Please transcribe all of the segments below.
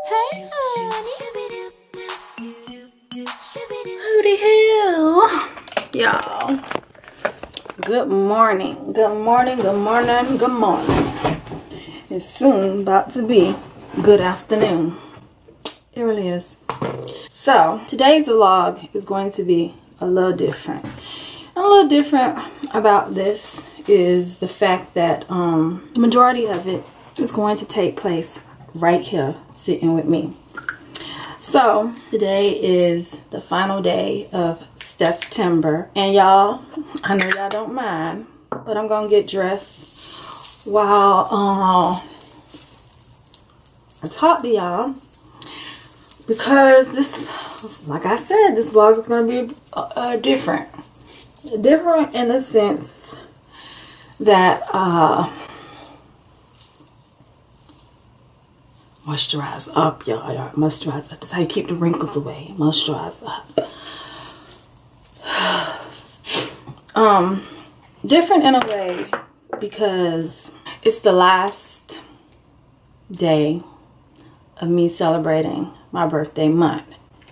Hey, honey. Who the hell? Y'all. Good morning. Good morning. Good morning. Good morning. It's soon about to be good afternoon. It really is. So, today's vlog is going to be a little different. A little different about this is the fact that the majority of it is going to take place right here sitting with me. So today is the final day of Steph-Tember, and y'all, I know y'all don't mind, but I'm gonna get dressed while I talk to y'all, because this, like I said, this vlog is gonna be different in the sense that moisturize up, y'all. Moisturize up. That's how you keep the wrinkles away. Moisturize up. Different in a way because it's the last day of me celebrating my birthday month.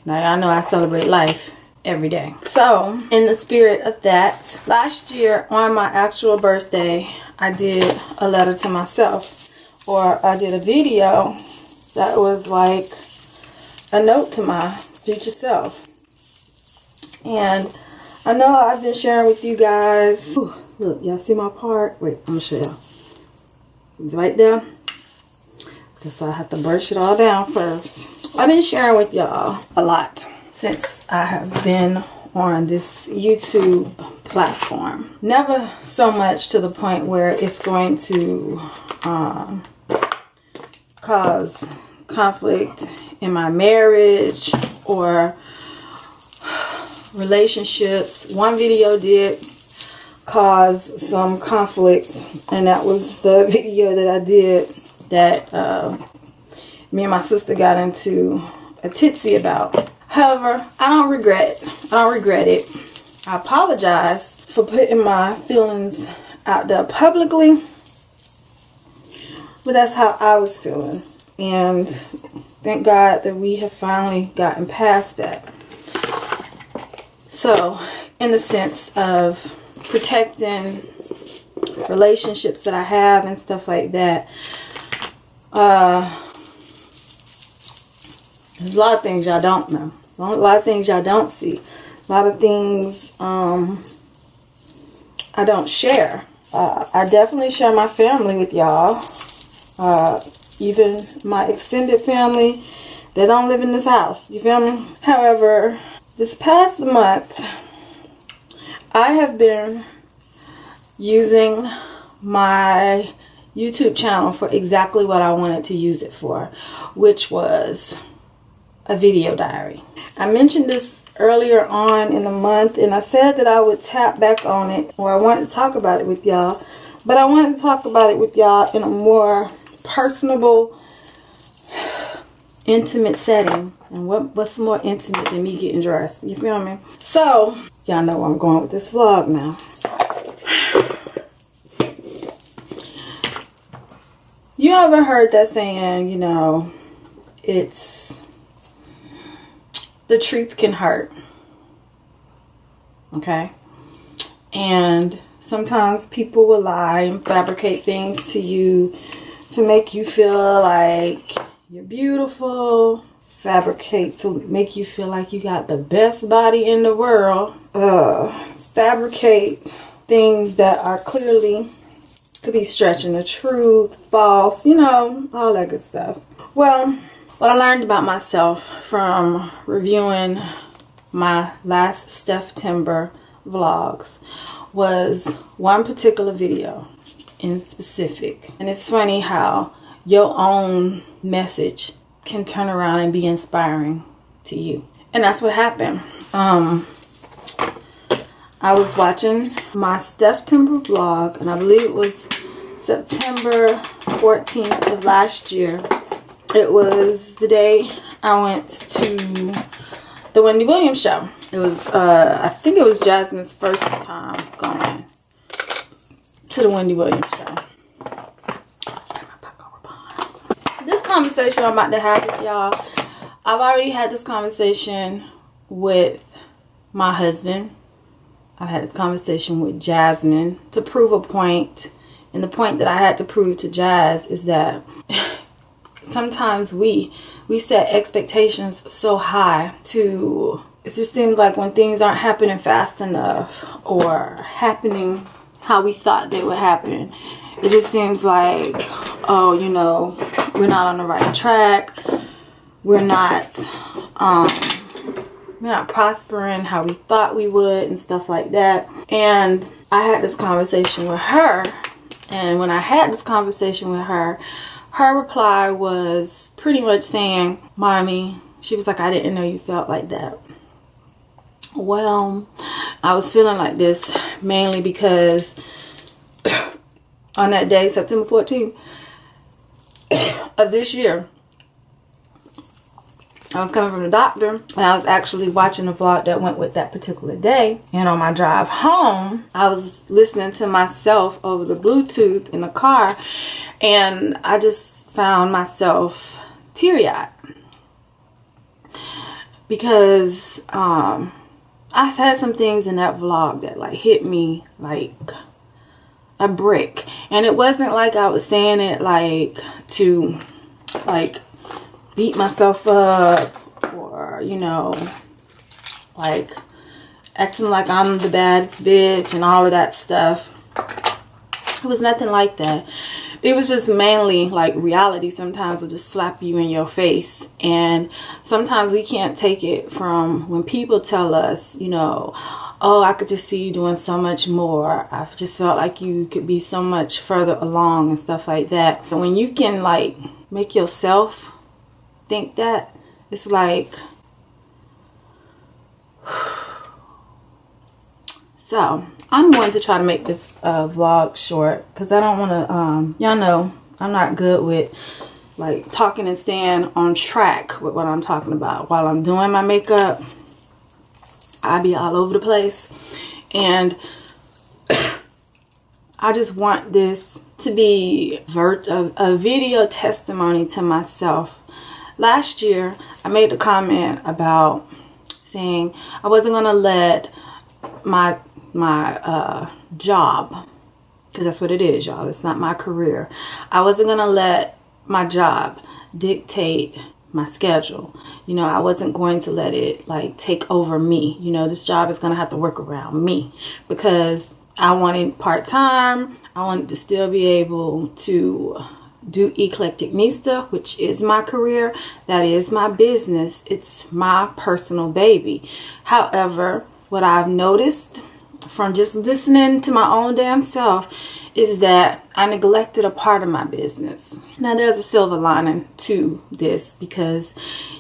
Now y'all know I celebrate life every day. So in the spirit of that, last year on my actual birthday, I did a letter to myself, or I did a video that was like a note to my future self. And I know I've been sharing with you guys. Ooh, look, y'all see my part? Wait, I'm gonna show y'all. It's right there. So I have to brush it all down first. I've been sharing with y'all a lot since I have been on this YouTube platform. Never so much to the point where it's going to cause conflict in my marriage or relationships. One video did cause some conflict, and that was the video that I did that me and my sister got into a titsy about. However, I don't regret it. I apologize for putting my feelings out there publicly, but that's how I was feeling. And thank God that we have finally gotten past that. So, in the sense of protecting relationships that I have and stuff like that, there's a lot of things y'all don't know. A lot of things y'all don't see. A lot of things I don't share. I definitely share my family with y'all. Even my extended family, they don't live in this house. You feel me? However, this past month, I have been using my YouTube channel for exactly what I wanted to use it for, which was a video diary. I mentioned this earlier on in the month, and I said that I would tap back on it, or I wanted to talk about it with y'all, but I wanted to talk about it with y'all in a more personable, intimate setting. And what's more intimate than me getting dressed? You feel me? So y'all know where I'm going with this vlog now. You ever heard that saying, you know, it's the truth can hurt, okay? And sometimes people will lie and fabricate things to you to make you feel like you're beautiful, fabricate to make you feel like you got the best body in the world, fabricate things that are clearly could be stretching the truth, false, you know, all that good stuff. Well, what I learned about myself from reviewing my last Steph-Tember vlogs was one particular video in specific. And it's funny how your own message can turn around and be inspiring to you. And that's what happened. I was watching my Steph-Tember vlog, and I believe it was September 14th of last year. It was the day I went to the Wendy Williams show. It was, I think it was Jasmine's first time going to the Wendy Williams show. This conversation I'm about to have with y'all, I've already had this conversation with my husband. I've had this conversation with Jasmine to prove a point. And the point that I had to prove to Jazz is that sometimes we set expectations so high to, it just seems like when things aren't happening fast enough or happening how we thought they would happen, it just seems like, oh, you know, we're not on the right track. We're not prospering how we thought we would and stuff like that. And I had this conversation with her. And when I had this conversation with her, her reply was pretty much saying, Mommy, she was like, I didn't know you felt like that. Well, I was feeling like this mainly because on that day, September 14th of this year, I was coming from the doctor and I was actually watching a vlog that went with that particular day. And on my drive home, I was listening to myself over the Bluetooth in the car, and I just found myself teary-eyed because I said some things in that vlog that like hit me like a brick. And it wasn't like I was saying it like to like beat myself up or, you know, like acting like I'm the baddest bitch and all of that stuff. It was nothing like that. It was just mainly like reality sometimes will just slap you in your face. And sometimes we can't take it from when people tell us, you know, oh, I could just see you doing so much more. I've just felt like you could be so much further along and stuff like that. And when you can like make yourself think that, it's like, so I'm going to try to make this vlog short because I don't want to y'all know I'm not good with like talking and staying on track with what I'm talking about. While I'm doing my makeup, I be all over the place, and I just want this to be a video testimony to myself. Last year, I made a comment about saying I wasn't going to let my job, because that's what it is, y'all. It's not my career. I wasn't going to let my job dictate my schedule. You know, I wasn't going to let it like take over me. You know, this job is going to have to work around me because I wanted part-time. I wanted to still be able to do Eclecticnista, which is my career. That is my business. It's my personal baby. However, what I've noticed from just listening to my own damn self is that I neglected a part of my business. Now there's a silver lining to this because,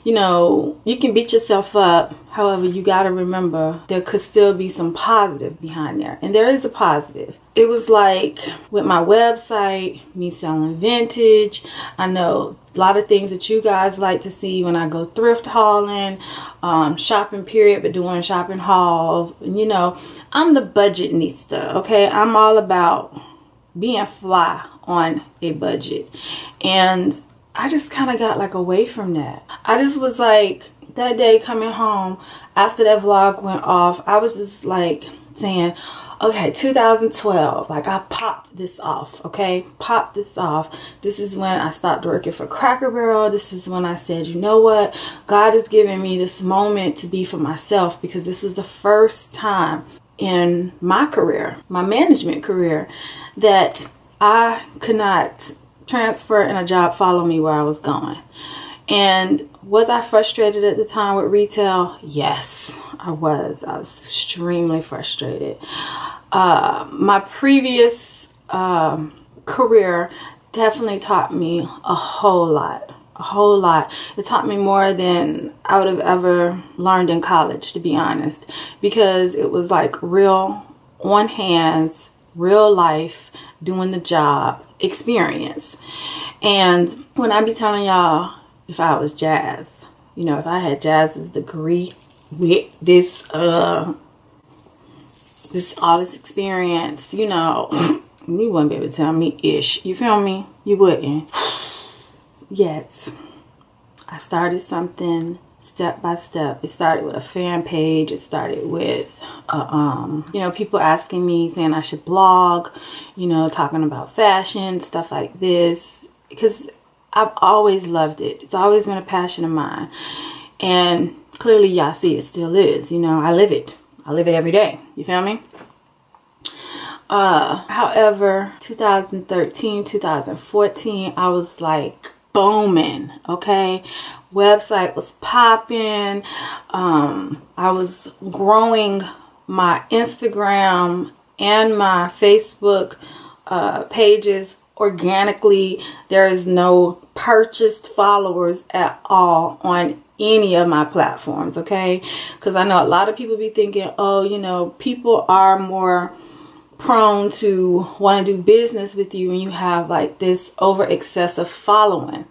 you know, you can beat yourself up. However, you got to remember there could still be some positive behind there. And there is a positive. It was like with my website, me selling vintage. I know a lot of things that you guys like to see when I go thrift hauling, shopping period, but doing shopping hauls. And, you know, I'm the budgetnista, okay? I'm all about being fly on a budget. And I just kind of got like away from that. I just was like, that day coming home after that vlog went off, I was just like saying, okay, 2012, like I popped this off, okay? Popped this off. This is when I stopped working for Cracker Barrel. This is when I said, you know what? God has given me this moment to be for myself, because this was the first time in my career, my management career, that I could not transfer and a job follow me where I was going. And was I frustrated at the time with retail? Yes, I was. I was extremely frustrated. My previous career definitely taught me a whole lot. A whole lot. It taught me more than I would have ever learned in college, to be honest. Because it was like real, on hands, real life, doing the job experience. And when I be telling y'all, if I was Jazz, you know, if I had Jazz's degree with this all this experience, you know, you wouldn't be able to tell me ish. You feel me? You wouldn't. Yet, I started something step by step. It started with a fan page. It started with, you know, people asking me, saying I should blog, you know, talking about fashion, stuff like this. Because I've always loved it. It's always been a passion of mine. And clearly, y'all see it still is. You know, I live it. I live it every day. You feel me? However, 2013, 2014, I was like booming, okay? Website was popping. I was growing my Instagram and my Facebook pages organically. There is no purchased followers at all on any of my platforms, okay? Because I know a lot of people be thinking, oh, you know, people are more prone to want to do business with you and you have like this over excessive following.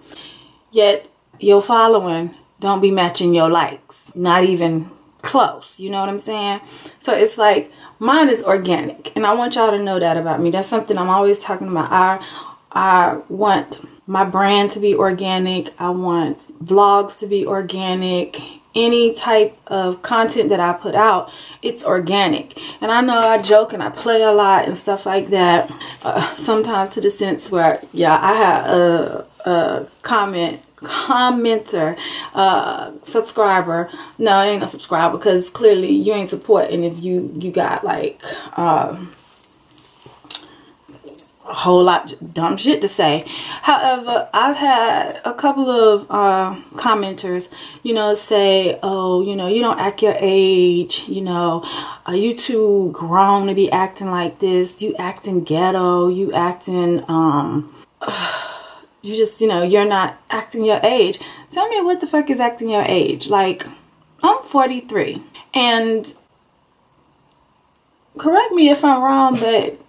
Yet your following don't be matching your likes, not even close. You know what I'm saying? So it's like mine is organic, and I want y'all to know that about me. That's something I'm always talking about. I want my brand to be organic. I want vlogs to be organic. Any type of content that I put out, it's organic. And I know I joke and I play a lot and stuff like that. Sometimes to the sense where, yeah, I had a commenter, subscriber. No, it ain't a subscriber, because clearly you ain't supporting if you got like a whole lot of dumb shit to say. However, I've had a couple of commenters, you know, say, oh, you know, you don't act your age, you know, are you too grown to be acting like this? You acting ghetto, you acting you just, you know, you're not acting your age. Tell me, what the fuck is acting your age? Like, I'm 43, and correct me if I'm wrong, but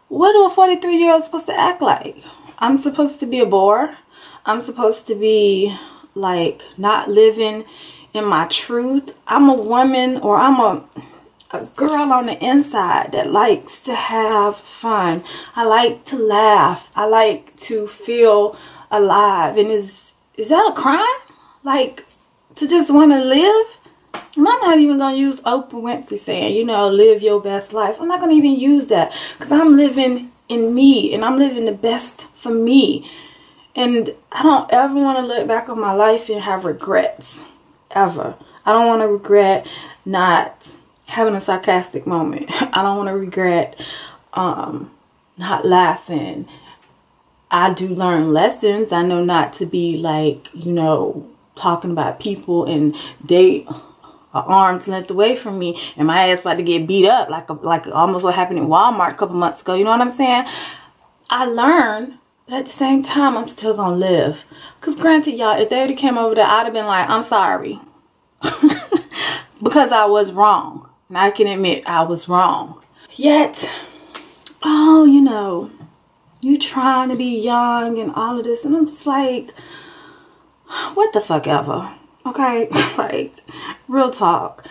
what do a 43-year-old supposed to act like? I'm supposed to be a bore. I'm supposed to be like not living in my truth. I'm a woman, or I'm a girl on the inside that likes to have fun. I like to laugh. I like to feel alive. And is that a crime? Like, to just want to live? And I'm not even going to use Oprah Winfrey saying, you know, live your best life. I'm not going to even use that, because I'm living in me, and I'm living the best for me. And I don't ever want to look back on my life and have regrets. Ever. I don't want to regret not having a sarcastic moment. I don't want to regret not laughing. I do learn lessons. I know not to be like, you know, talking about people and they are arm's length away from me, and my ass about to get beat up like almost what happened in Walmart a couple months ago. You know what I'm saying? I learned, but at the same time, I'm still gonna live. Because granted, y'all, if they would have came over there, I'd have been like, I'm sorry. Because I was wrong. And I can admit I was wrong. Yet, oh, you know, you trying to be young and all of this. And I'm just like, what the fuck ever. Okay? Like, real talk.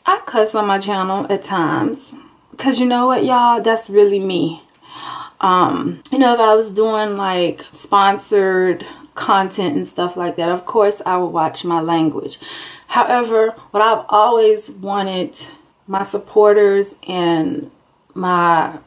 I cuss on my channel at times. Because you know what, y'all? That's really me. You know, if I was doing like sponsored content and stuff like that, of course I would watch my language. However, what I've always wanted my supporters and my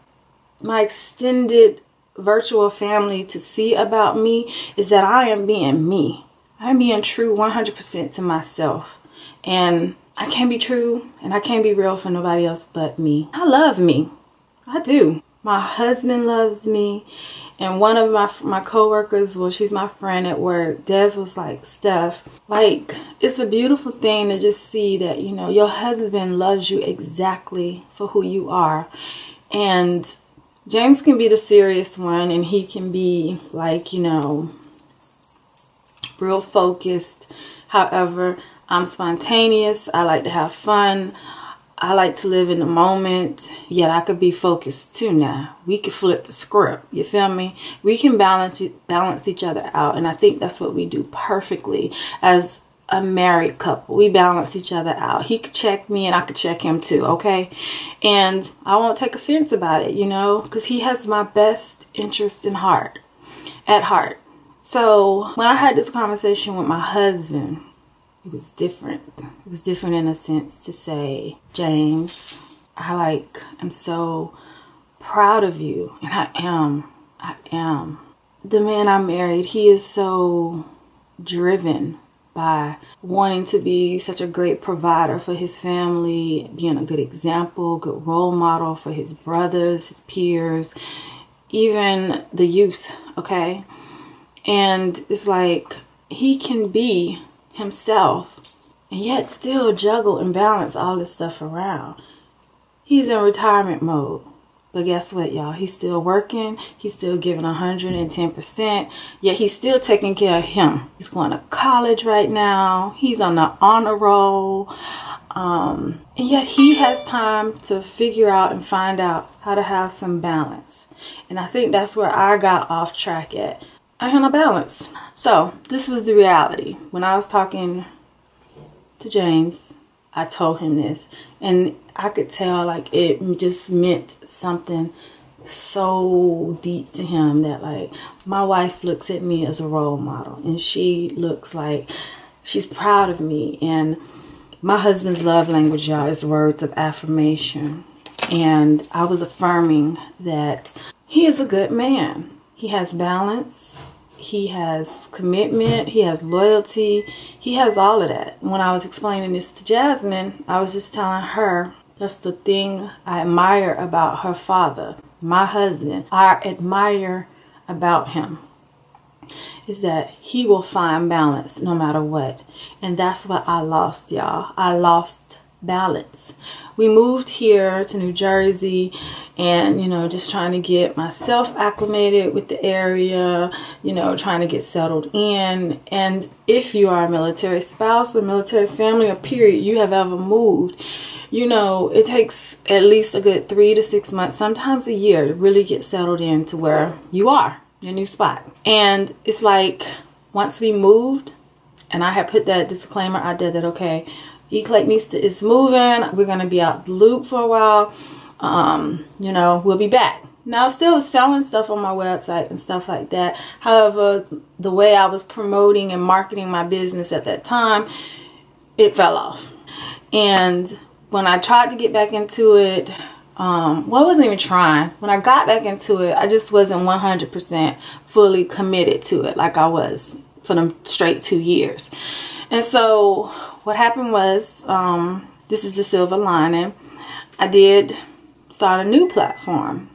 extended virtual family to see about me is that I am being me. I'm being true 100% to myself. And I can't be true and I can't be real for nobody else but me. I love me. I do. My husband loves me. And one of my coworkers, well, she's my friend at work, Des was like, Steph, like, it's a beautiful thing to just see that, you know, your husband loves you exactly for who you are. And James can be the serious one, and he can be like, you know, real focused. However, I'm spontaneous. I like to have fun. I like to live in the moment, yet I could be focused too now. We can flip the script, you feel me? We can balance each other out, and I think that's what we do perfectly as a married couple. We balance each other out. He could check me and I could check him too, okay? And I won't take offense about it, you know, because he has my best interest in heart. at heart. So when I had this conversation with my husband, it was different. It was different in a sense to say, James, I'm so proud of you. And I am. The man I married, he is so driven by wanting to be such a great provider for his family, being a good example, good role model for his brothers, his peers, even the youth, okay? And it's like he can be himself and yet still juggle and balance all this stuff around. He's in retirement mode. But guess what, y'all? He's still working. He's still giving 110%. Yet he's still taking care of him. He's going to college right now. He's on the honor roll. And yet he has time to figure out and find out how to have some balance. And I think that's where I got off track at. I had no balance. So this was the reality. When I was talking to James, I told him this. And I could tell like it just meant something so deep to him that like my wife looks at me as a role model and she looks like she's proud of me. And my husband's love language, y'all, is words of affirmation. And I was affirming that he is a good man. He has balance. He has commitment. He has loyalty. He has all of that. When I was explaining this to Jasmine, I was just telling her that's the thing I admire about her father, my husband. I admire about him is that he will find balance no matter what. And that's what I lost, y'all. I lost balance. We moved here to New Jersey and, you know, just trying to get myself acclimated with the area, you know, trying to get settled in. And if you are a military spouse or military family or period, you have ever moved, you know, it takes at least a good 3 to 6 months, sometimes a year to really get settled in to where you are, your new spot. And it's like once we moved, and I had put that disclaimer out there that, okay, Eclectica is moving. We're going to be out the loop for a while. You know, we'll be back. Now, still selling stuff on my website and stuff like that. However, the way I was promoting and marketing my business at that time, it fell off. And when I tried to get back into it, well, I wasn't even trying. When I got back into it, I just wasn't 100% fully committed to it like I was for them straight 2 years. And so what happened was, this is the silver lining. I did start a new platform,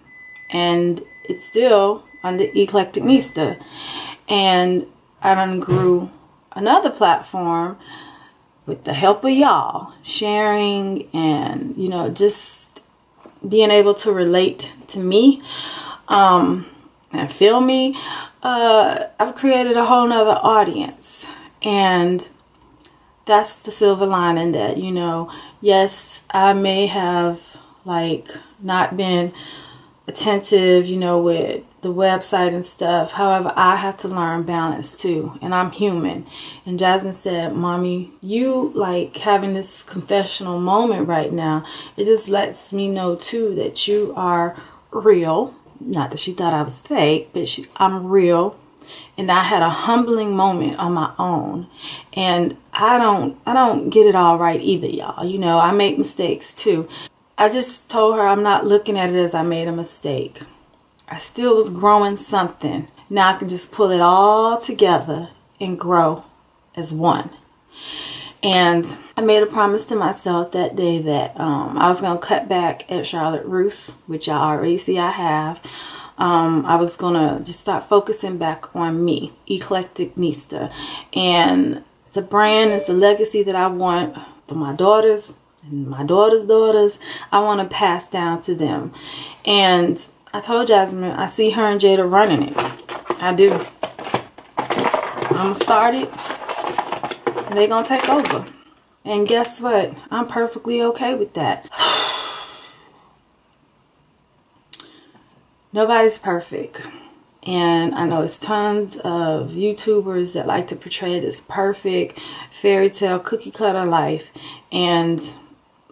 and it's still under Eclectica. And I done grew another platform with the help of y'all, sharing and, you know, just being able to relate to me and feel me. I've created a whole nother audience, and that's the silver lining that, you know, yes, I may have like not been attentive, you know, with the website and stuff. However, I have to learn balance too, and I'm human. And Jasmine said, Mommy, you like having this confessional moment right now, it just lets me know too that you are real. Not that she thought I was fake, but I'm real. And I had a humbling moment on my own. And I don't get it all right either, y'all. You know, I make mistakes too. I just told her I'm not looking at it as I made a mistake. I still was growing something. Now I can just pull it all together and grow as one. And I made a promise to myself that day that I was going to cut back at Charlotte Russe, which y'all already see I have. I was going to just start focusing back on me, Eclectica. And the brand is the legacy that I want for my daughters and my daughters' daughters. I want to pass down to them. And I told Jasmine, I see her and Jada running it. I do. I'm going to start it, and they're going to take over. And guess what? I'm perfectly okay with that. Nobody's perfect. And I know it's tons of YouTubers that like to portray this perfect fairy tale cookie cutter life. And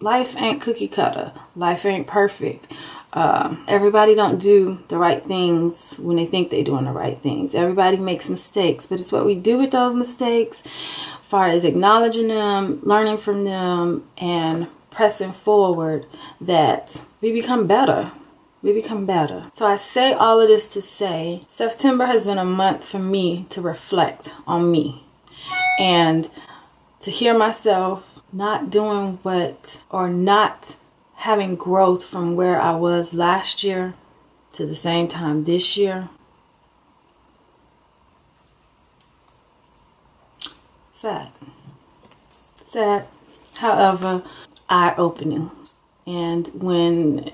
life ain't cookie cutter. Life ain't perfect. Everybody don't do the right things when they think they're doing the right things. Everybody makes mistakes, but it's what we do with those mistakes, as far as acknowledging them, learning from them, and pressing forward, that we become better. We become better. So I say all of this to say, Steph-Tember has been a month for me to reflect on me. And to hear myself not doing what, or not having growth from where I was last year to the same time this year. Sad. Sad. However, eye-opening. And when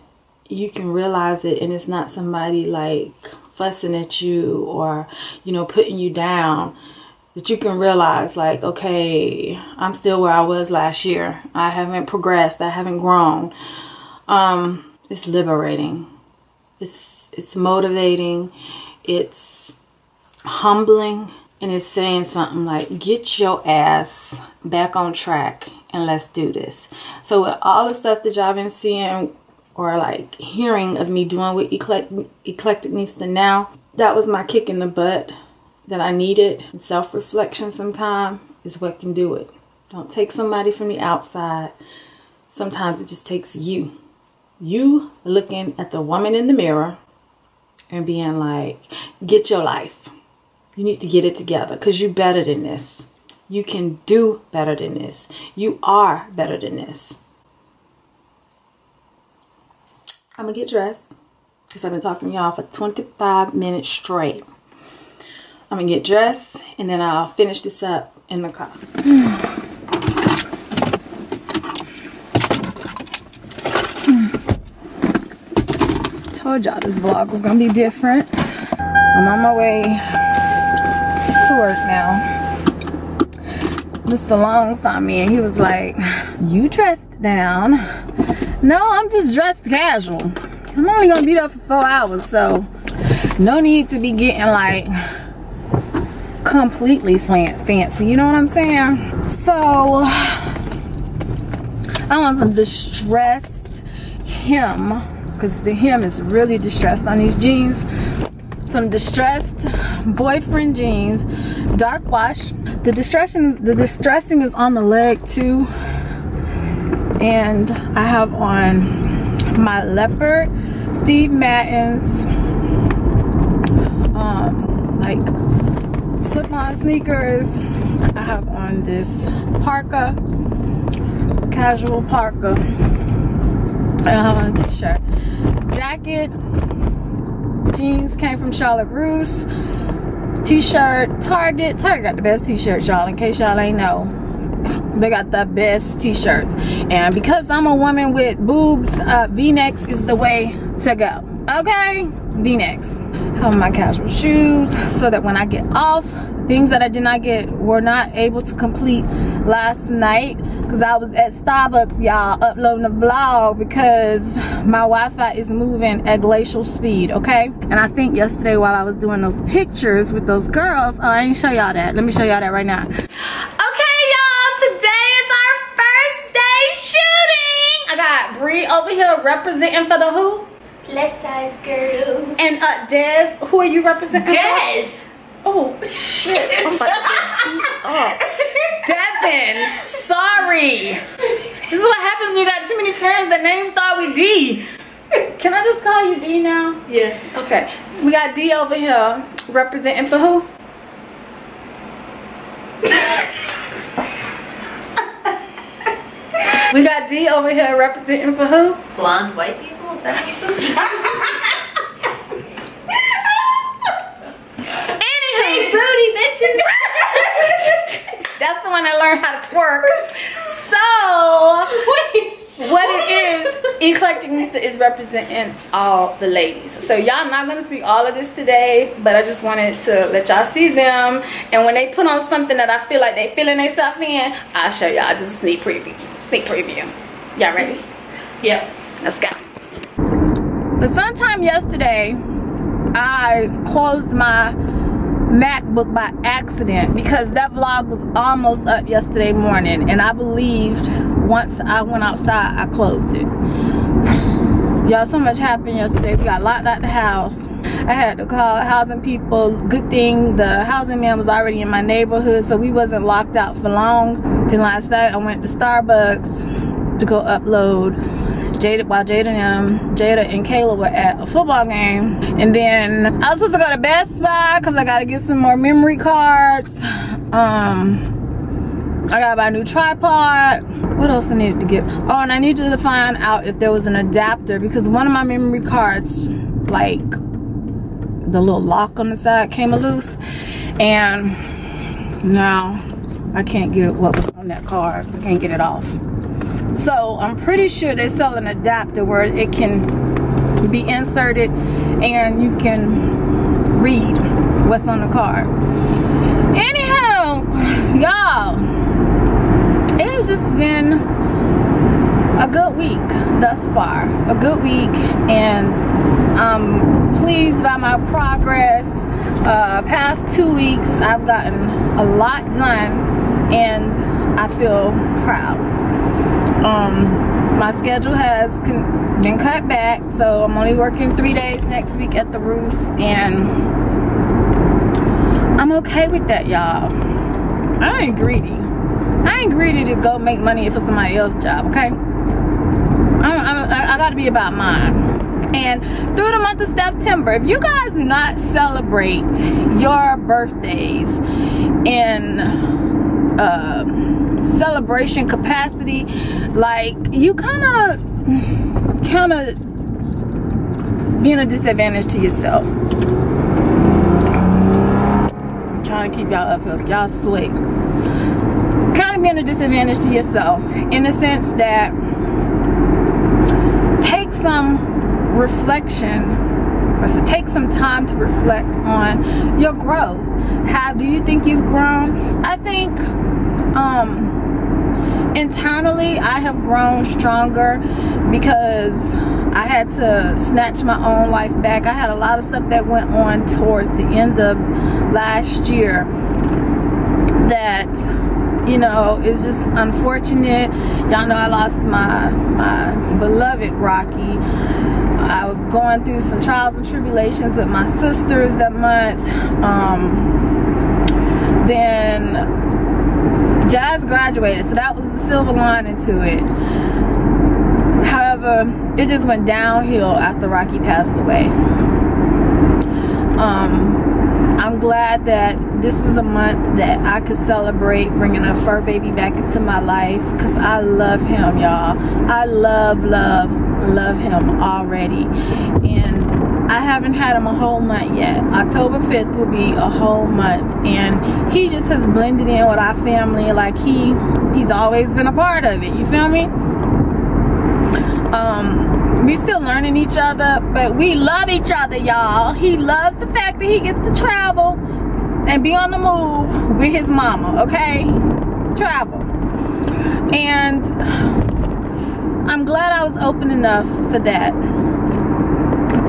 you can realize it and it's not somebody like fussing at you or, you know, putting you down, that you can realize like, okay, I'm still where I was last year. I haven't progressed. I haven't grown. It's liberating. It's motivating. It's humbling. And it's saying something like, get your ass back on track and let's do this. So with all the stuff that y'all been seeing or like hearing of me doing with Eclecticnista now, that was my kick in the butt that I needed. Self-reflection sometimes is what can do it. Don't take somebody from the outside. Sometimes it just takes you. You looking at the woman in the mirror and being like, get your life. You need to get it together because you're better than this. You can do better than this. You are better than this. I'm going to get dressed because I've been talking to y'all for 25 minutes straight. I'm going to get dressed and then I'll finish this up in the car. Told y'all this vlog was going to be different. I'm on my way to work now. Mr. Long saw me and he was like, you dressed down. No, I'm just dressed casual. I'm only gonna be there for 4 hours, so no need to be getting like completely fancy, you know what I'm saying? So I want some distressed hem, because the hem is really distressed on these jeans. Some distressed boyfriend jeans, dark wash. The distressing is on the leg too, and I have on my leopard Steve Madden's like slip-on sneakers. I have on this parka, casual parka, and I have on a t-shirt, jacket. Jeans came from Charlotte Russe. T-shirt, Target. Target got the best t-shirts, y'all, in case y'all ain't know. They got the best t-shirts. And because I'm a woman with boobs, V-necks is the way to go. Okay? V-necks. Have my casual shoes so that when I get off, things that I were not able to complete last night because I was at Starbucks, y'all, uploading a vlog because my Wi-Fi is moving at glacial speed, okay? And I think yesterday while I was doing those pictures with those girls, oh, I didn't show y'all that. Let me show y'all that right now. Okay, y'all, today is our first day shooting. I got Bree over here representing for the who? Plus size girls. And Des, who are you representing? Des. Oh shit! Oh, Devin, sorry. This is what happens when you got too many friends that names start with D. Can I just call you D now? Yeah. Okay. We got D over here representing for who? We got D over here representing for who? Blonde white people? Is that what this is? Hey, booty bitches! That's the one that learned how to twerk. So, what it is, Eclecticnista is representing all the ladies. So y'all not gonna see all of this today, but I just wanted to let y'all see them. And when they put on something that I feel like they feeling themselves in, I'll show y'all just a sneak preview. Sneak preview. Y'all ready? Yep. Let's go. But sometime yesterday, I closed my MacBook by accident because that vlog was almost up yesterday morning, and I believed once I went outside I closed it. Y'all, so much happened yesterday. We got locked out the house. I had to call housing people. Good thing the housing man was already in my neighborhood, so we wasn't locked out for long. Then last night I went to Starbucks to go upload while Jada and Kayla were at a football game. And then I was supposed to go to Best Buy because I gotta get some more memory cards. I gotta buy a new tripod. What else I needed to get? Oh, and I needed to find out if there was an adapter, because one of my memory cards, like the little lock on the side came loose, and now I can't get what was on that card. I can't get it off. So I'm pretty sure they sell an adapter where it can be inserted and you can read what's on the card. Anyhow, y'all, it has just been a good week thus far. A good week, and I'm pleased by my progress. Past 2 weeks I've gotten a lot done and I feel proud. My schedule has been cut back, so I'm only working 3 days next week at the roof, and I'm okay with that, y'all. I ain't greedy. I ain't greedy to go make money for somebody else's job, okay? I gotta be about mine. And through the month of Steph-Tember, if you guys do not celebrate your birthdays in celebration capacity, like, you kind of being a disadvantage to yourself. I'm trying to keep y'all up here, y'all slick. Kind of being a disadvantage to yourself in the sense that take some reflection, or so take some time to reflect on your growth. How do you think you've grown? I think internally I have grown stronger because I had to snatch my own life back. I had a lot of stuff that went on towards the end of last year that, you know, it's just unfortunate. Y'all know I lost my beloved Rocky. I was going through some trials and tribulations with my sisters that month. Then Jazz graduated, so that was the silver lining to it. However, it just went downhill after Rocky passed away. I'm glad that this was a month that I could celebrate bringing a fur baby back into my life, because I love him, y'all. I love him already. And I haven't had him a whole month yet. October 5th will be a whole month, and he just has blended in with our family like he's always been a part of it. You feel me? We still learning each other, but we love each other, y'all. He loves the fact that he gets to travel and be on the move with his mama, okay? Travel. And I'm glad I was open enough for that.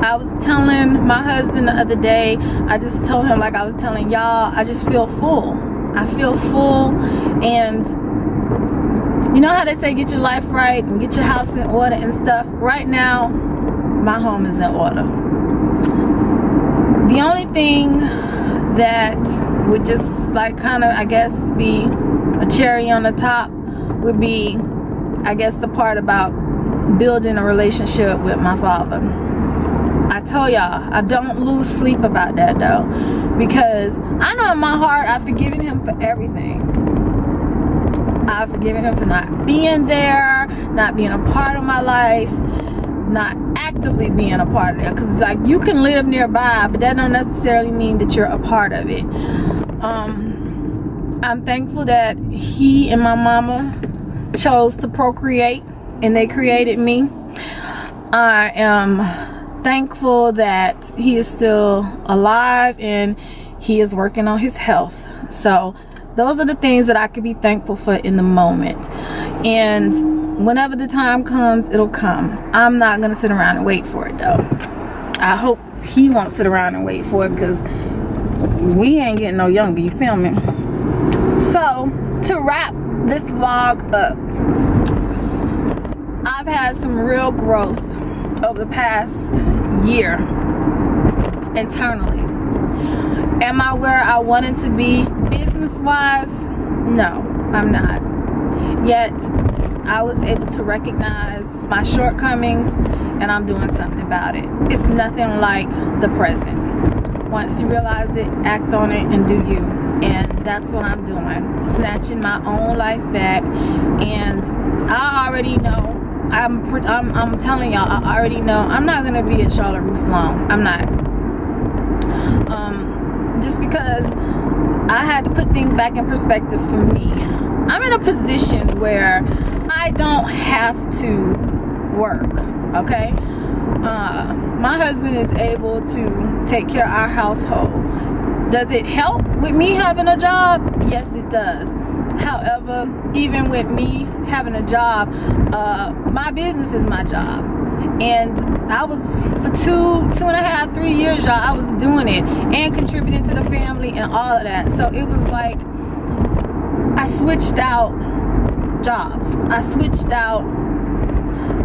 I was telling my husband the other day, I just told him, like I was telling y'all, I just feel full. I feel full, and you know how they say get your life right and get your house in order and stuff? Right now, my home is in order. The only thing that would just like kind of, I guess, be a cherry on the top would be, I guess, the part about building a relationship with my father. I told y'all, I don't lose sleep about that though, because I know in my heart I've forgiven him for everything. I've forgiven him for not being there, not being a part of my life, not actively being a part of it. Because like, you can live nearby, but that don't necessarily mean that you're a part of it. I'm thankful that he and my mama chose to procreate, and they created me. I am thankful that he is still alive and he is working on his health. So those are the things that I could be thankful for in the moment. And whenever the time comes, it'll come. I'm not gonna sit around and wait for it though. I hope he won't sit around and wait for it, because we ain't getting no younger, you feel me? So to wrap this vlog up, I've had some real growth over the past year internally. Am I where I wanted to be business-wise? No, I'm not. Yet, I was able to recognize my shortcomings, and I'm doing something about it. It's nothing like the present. Once you realize it, act on it and do you. And that's what I'm doing. Snatching my own life back. And I already know, I'm telling y'all, I already know I'm not gonna be at Charlotte Russe long. I'm not. Just because I had to put things back in perspective for me. I'm in a position where I don't have to work, okay? My husband is able to take care of our household. Does it help with me having a job? Yes, it does. However, even with me having a job, my business is my job. And I was, for 2.5, 3 years, y'all, I was doing it and contributing to the family and all of that. So it was like, I switched out jobs. I switched out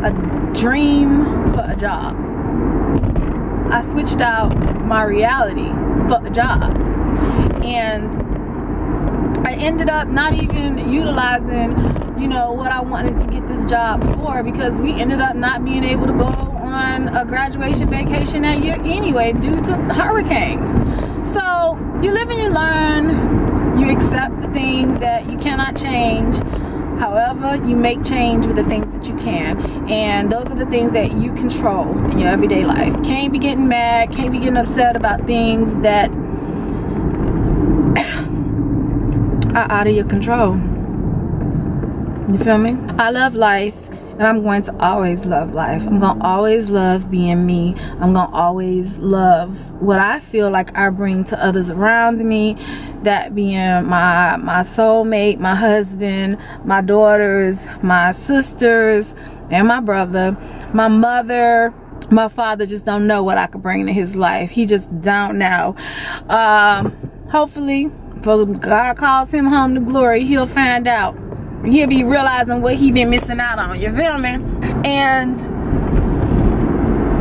a dream for a job. I switched out my reality for a job. And I ended up not even utilizing, you know, what I wanted to get this job for, because we ended up not being able to go on a graduation vacation that year anyway due to hurricanes. So you live and you learn. You accept the things that you cannot change. However, you make change with the things that you can. And those are the things that you control in your everyday life. Can't be getting mad, can't be getting upset about things that are out of your control. You feel me? I love life, and I'm going to always love life. I'm going to always love being me. I'm going to always love what I feel like I bring to others around me. That being my soulmate, my husband, my daughters, my sisters, and my brother, my mother. My father just don't know what I could bring to his life. He just don't know. Hopefully, for God calls him home to glory, he'll find out. He'll be realizing what he been missing out on. You feel me? And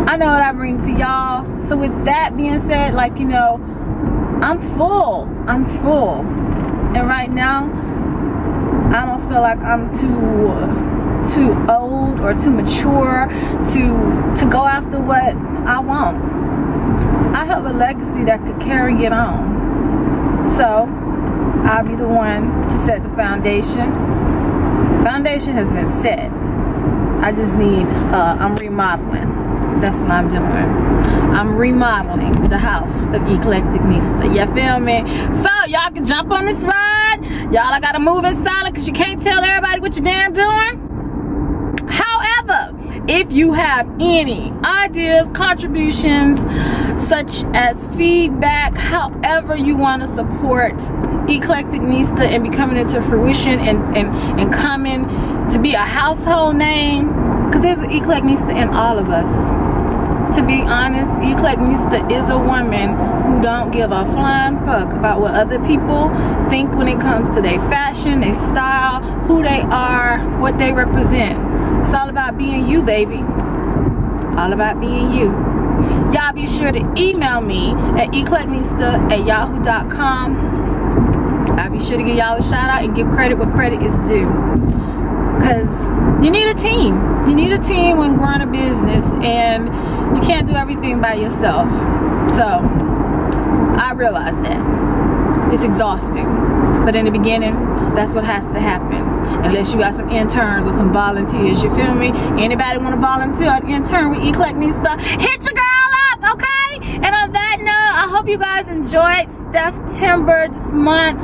I know what I bring to y'all. So with that being said, like, you know, I'm full. I'm full. And right now, I don't feel like I'm too old or too mature to go after what I want. I have a legacy that could carry it on. So I'll be the one to set the foundation. Foundation has been set. I just need, I'm remodeling. That's what I'm doing. I'm remodeling the house of Eclectic Nista. You feel me? So y'all can jump on this ride. Y'all, I gotta move in silent because you can't tell everybody what you're damn doing. However, if you have any ideas, contributions, such as feedback, however you want to support Eclectic Nista and becoming into fruition and coming to be a household name, because there's an Eclectic Nista in all of us. To be honest, Eclectic Nista is a woman who don't give a flying fuck about what other people think when it comes to their fashion, their style, who they are, what they represent. It's all about being you, baby. All about being you. Y'all be sure to email me at eclecticnista@yahoo.com. I'll be sure to give y'all a shout out and give credit where credit is due. Because you need a team. You need a team when growing a business, and you can't do everything by yourself. So I realize that. It's exhausting. But in the beginning, that's what has to happen. Unless you got some interns or some volunteers, you feel me? Anybody want to volunteer or intern with Eclectic Nista, hit your girl up, okay? And on that note, I hope you guys enjoyed Steph-Tember this month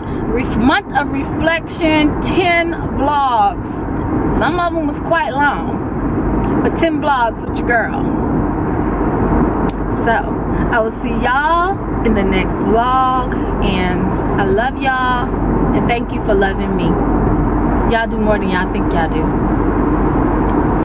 of reflection, 10 vlogs. Some of them was quite long, but 10 vlogs with your girl. So I will see y'all in the next vlog, and I love y'all, and thank you for loving me. Y'all do more than y'all think y'all do.